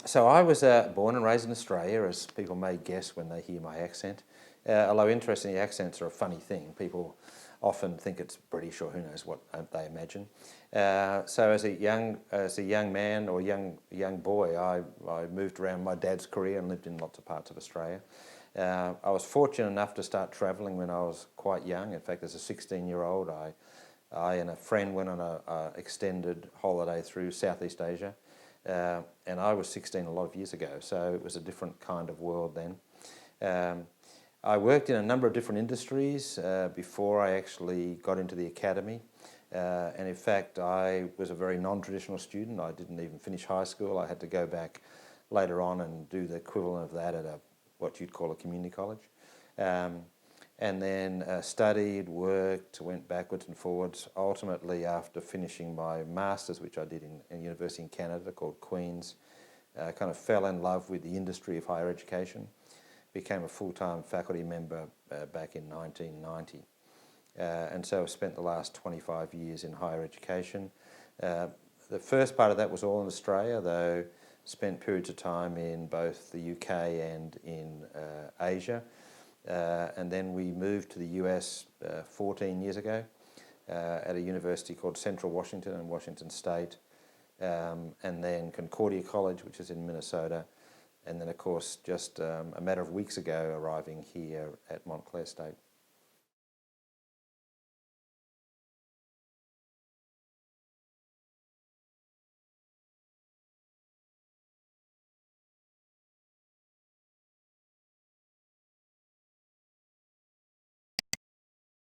So I was born and raised in Australia, as people may guess when they hear my accent. Although interestingly, accents are a funny thing. People often think it's British or who knows what they imagine. So as a young man or young boy, I moved around my dad's career and lived in lots of parts of Australia. I was fortunate enough to start travelling when I was quite young. In fact, as a 16-year-old, I and a friend went on a extended holiday through Southeast Asia. And I was 16 a lot of years ago, so it was a different kind of world then. I worked in a number of different industries before I actually got into the academy. And in fact, I was a very non-traditional student. I didn't even finish high school. I had to go back later on and do the equivalent of that at what you'd call a community college. And then studied, worked, went backwards and forwards. Ultimately, after finishing my master's, which I did in a university in Canada called Queen's, kind of fell in love with the industry of higher education. Became a full-time faculty member back in 1990. And so I've spent the last 25 years in higher education. The first part of that was all in Australia, though spent periods of time in both the UK and in Asia. And then we moved to the US 14 years ago at a university called Central Washington in Washington State, and then Concordia College, which is in Minnesota, and then of course just a matter of weeks ago arriving here at Montclair State.